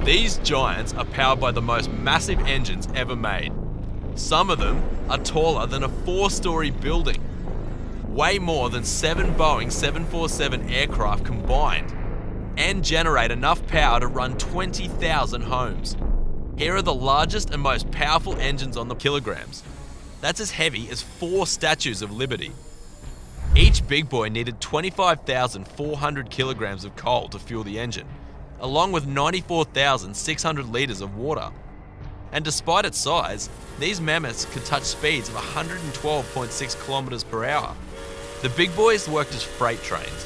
These giants are powered by the most massive engines ever made. Some of them are taller than a 4-story building, way more than 7 Boeing 747 aircraft combined, and generate enough power to run 20,000 homes. Here are the largest and most powerful engines on the kilograms. That's as heavy as 4 Statues of Liberty. Each big boy needed 25,400 kilograms of coal to fuel the engine, along with 94,600 litres of water. And despite its size, these mammoths could touch speeds of 112.6 kilometers per hour. The big boys worked as freight trains,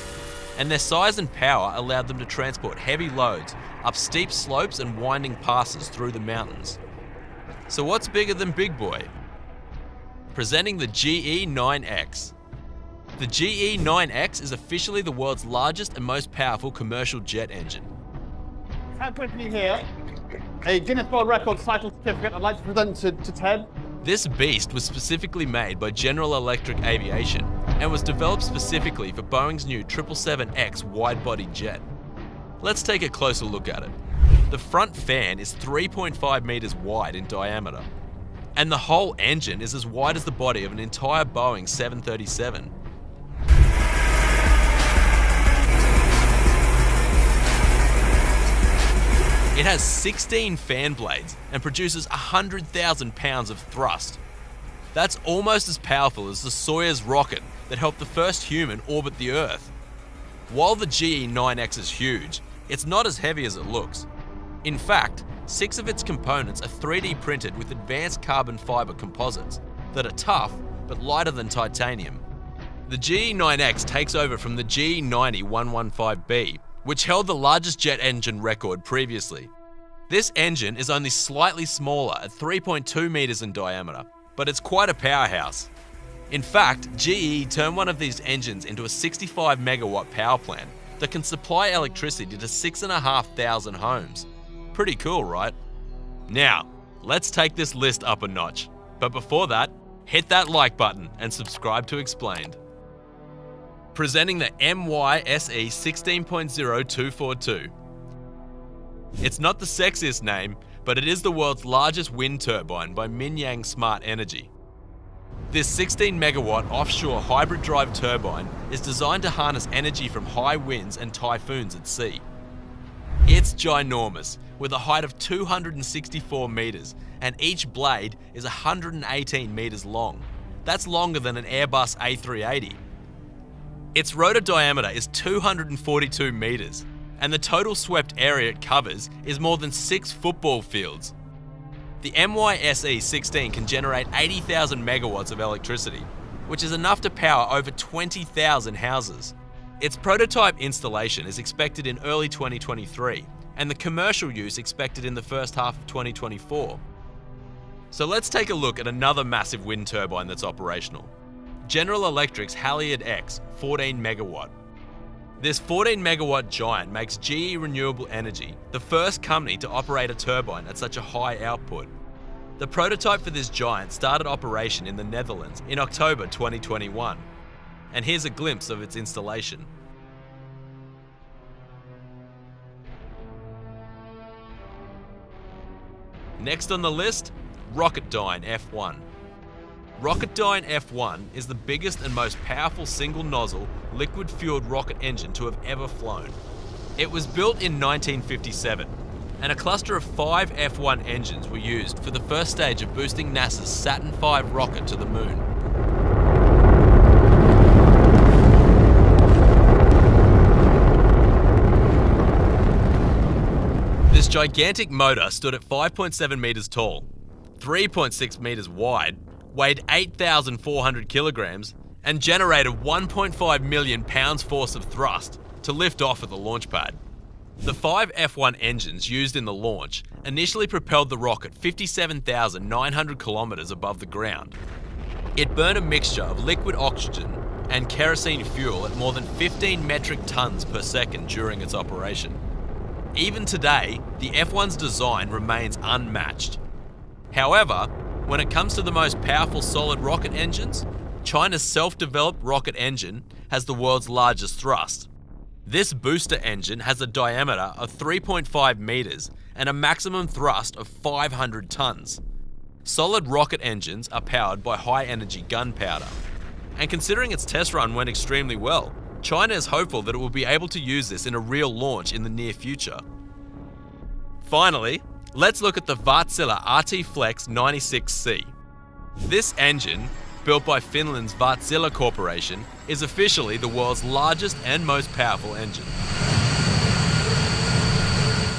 and their size and power allowed them to transport heavy loads up steep slopes and winding passes through the mountains. So what's bigger than Big Boy? Presenting the GE9X. The GE9X is officially the world's largest and most powerful commercial jet engine. Ted Whitney here. A Guinness World Records title certificate I'd like to present to Ted. This beast was specifically made by General Electric Aviation and was developed specifically for Boeing's new 777X wide-body jet. Let's take a closer look at it. The front fan is 3.5 meters wide in diameter, and the whole engine is as wide as the body of an entire Boeing 737. It has 16 fan blades and produces 100,000 pounds of thrust. That's almost as powerful as the Soyuz rocket that helped the first human orbit the Earth. While the GE9X is huge, it's not as heavy as it looks. In fact, 6 of its components are 3D printed with advanced carbon fiber composites that are tough but lighter than titanium. The GE9X takes over from the GE90-115B, which held the largest jet engine record previously. This engine is only slightly smaller at 3.2 meters in diameter, but it's quite a powerhouse. In fact, GE turned one of these engines into a 65 megawatt power plant that can supply electricity to 6,500 homes. Pretty cool, right? Now, let's take this list up a notch. But before that, hit that like button and subscribe to Explained. Presenting the MYSE 16.0242. It's not the sexiest name, but it is the world's largest wind turbine by Minyang Smart Energy. This 16 megawatt offshore hybrid drive turbine is designed to harness energy from high winds and typhoons at sea. It's ginormous, with a height of 264 meters, and each blade is 118 meters long. That's longer than an Airbus A380. Its rotor diameter is 242 meters, and the total swept area it covers is more than 6 football fields. The MYSE 16 can generate 80,000 megawatts of electricity, which is enough to power over 20,000 houses. Its prototype installation is expected in early 2023, and the commercial use expected in the first half of 2024. So let's take a look at another massive wind turbine that's operational. General Electric's Haliade-X 14 megawatt. This 14 megawatt giant makes GE Renewable Energy the first company to operate a turbine at such a high output. The prototype for this giant started operation in the Netherlands in October 2021. And here's a glimpse of its installation. Next on the list, Rocketdyne F1. Rocketdyne F1 is the biggest and most powerful single-nozzle, liquid-fueled rocket engine to have ever flown. It was built in 1957, and a cluster of 5 F1 engines were used for the first stage of boosting NASA's Saturn V rocket to the moon. This gigantic motor stood at 5.7 meters tall, 3.6 meters wide, weighed 8,400 kilograms, and generated 1.5 million pounds force of thrust to lift off at the launch pad. The 5 F1 engines used in the launch initially propelled the rocket 57,900 kilometers above the ground. It burned a mixture of liquid oxygen and kerosene fuel at more than 15 metric tons per second during its operation. Even today, the F1's design remains unmatched. However, when it comes to the most powerful solid rocket engines, China's self-developed rocket engine has the world's largest thrust. This booster engine has a diameter of 3.5 meters and a maximum thrust of 500 tons. Solid rocket engines are powered by high-energy gunpowder. And considering its test run went extremely well, China is hopeful that it will be able to use this in a real launch in the near future. Finally, let's look at the Wärtsilä RT Flex 96C. This engine, built by Finland's Wärtsilä Corporation, is officially the world's largest and most powerful engine.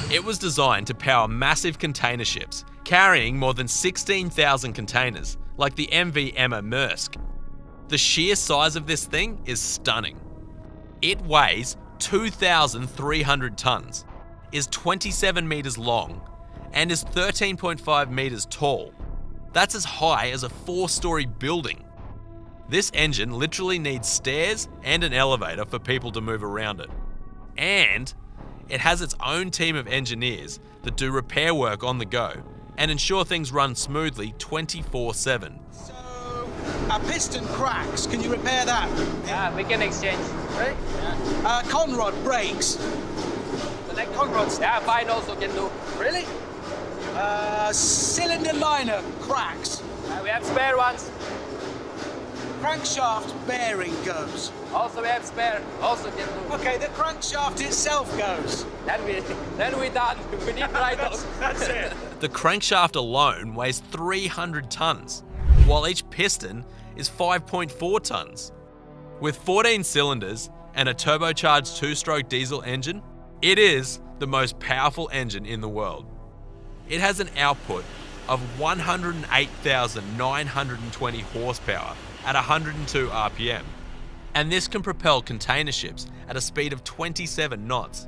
It was designed to power massive container ships, carrying more than 16,000 containers, like the MV Emma Maersk. The sheer size of this thing is stunning. It weighs 2,300 tons, is 27 meters long, and is 13.5 meters tall. That's as high as a 4-story building. This engine literally needs stairs and an elevator for people to move around it. And it has its own team of engineers that do repair work on the go and ensure things run smoothly 24/7. So, a piston cracks, can you repair that? Yeah, we can exchange, right? Yeah. Conrod breaks. Like Conrods. Yeah, mine also can do. Really? Cylinder liner cracks. We have spare ones. Crankshaft bearing goes. Also we have spare. Also can do. Okay, the crankshaft itself goes. Then we done. We need write-offs. That's it. The crankshaft alone weighs 300 tons, while each piston is 5.4 tons. With 14 cylinders and a turbocharged 2-stroke diesel engine, it is the most powerful engine in the world. It has an output of 108,920 horsepower at 102 RPM, and this can propel container ships at a speed of 27 knots.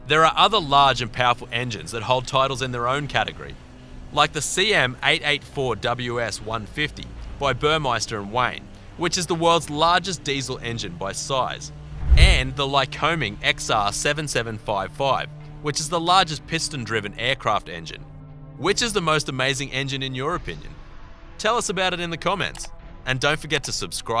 There are other large and powerful engines that hold titles in their own category, like the CM884WS150 by Burmeister & Wain, which is the world's largest diesel engine by size, and the Lycoming XR7755, which is the largest piston-driven aircraft engine. Which is the most amazing engine in your opinion? Tell us about it in the comments, and don't forget to subscribe.